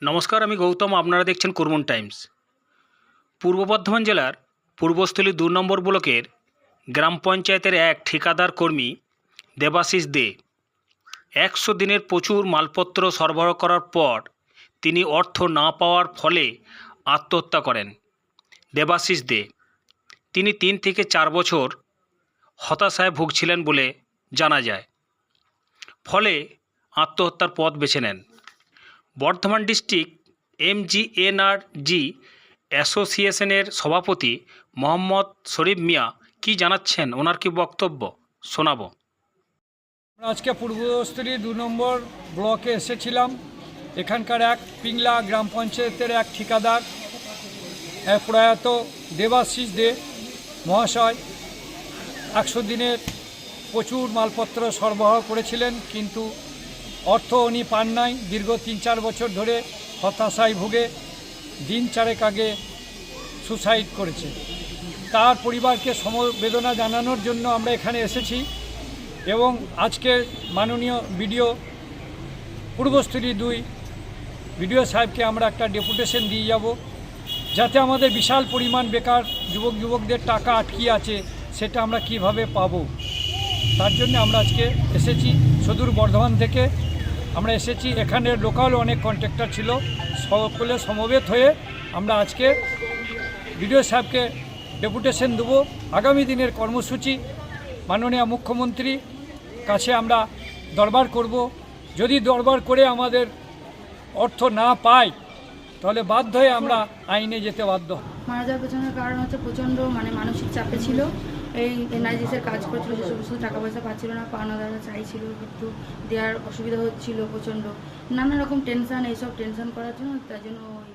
নমস্কার, আমি গৌতম। আপনারা দেখছেন কুরমুন টাইমস। পূর্ব বর্ধমান জেলার পূর্বস্থলী ২ নম্বর ব্লকের গ্রাম পঞ্চায়েতের এক ঠিকাদার কর্মী দেবাশিস দে ১০০ দিনের প্রচুর মালপত্র সরবরাহ করার পর তিনি অর্থ না পাওয়ার ফলে আত্মহত্যা করেন। দেবাশিস দে তিনি ৩ থেকে ৪ বছর হতাশায় ভুগছিলেন বলে জানা যায়, ফলে আত্মহত্যার পথ বেছে নেন। বর্ধমান ডিস্ট্রিক্ট এমজিএনআরজি অ্যাসোসিয়েশনের সভাপতি মোহাম্মদ শরীফ মিয়া কি জানাচ্ছেন, ওনার কি বক্তব্য শোনাবো। আমরা আজকে পূর্বস্থলী ২ নম্বর ব্লকে এসেছিলাম। এখানকার এক পিংলা গ্রাম পঞ্চায়েতের এক ঠিকাদার প্রয়াত দেবাশিস দে মহাশয় ১০০ দিনের প্রচুর মালপত্র সরবরাহ করেছিলেন, কিন্তু অর্থ উনি পান নাই। দীর্ঘ ৩-৪ বছর ধরে হতাশায় ভুগে দিন ৪ আগে সুসাইড করেছে। তার পরিবারকে সমবেদনা জানানোর জন্য আমরা এখানে এসেছি এবং আজকে মাননীয় বিডিও পূর্বস্থলী ২ বিডিও সাহেবকে আমরা একটা ডেপুটেশন দিয়ে যাব, যাতে আমাদের বিশাল পরিমাণ বেকার যুবকদের টাকা আটকিয়ে আছে সেটা আমরা কিভাবে পাবো। তার জন্য আমরা আজকে এসেছি সুদূর বর্ধমান থেকে। আমরা এসেছি, এখানের লোকাল অনেক কন্ট্রাক্টর ছিল, সকলে সমবেত হয়ে আমরা আজকে বিডিও সাহেবকে ডেপুটেশন দেবো। আগামী দিনের কর্মসূচি মাননীয় মুখ্যমন্ত্রী কাছে আমরা দরবার করব। যদি দরবার করে আমাদের অর্থ না পাই তাহলে বাধ্য হয়ে আমরা আইনে যেতে বাধ্য। মারা যাওয়ার পেছনের কারণ হচ্ছে প্রচণ্ড মানসিক চাপে ছিল। এই এনআরজিসের কাজ করছিল, যে সমস্ত টাকা পয়সা পাচ্ছিল না, পাওনা দাদা চাইছিল কিন্তু দেওয়ার অসুবিধা হচ্ছিল প্রচণ্ড, নানা রকম টেনশান, এইসব টেনশান করার জন্য, তার জন্য ওই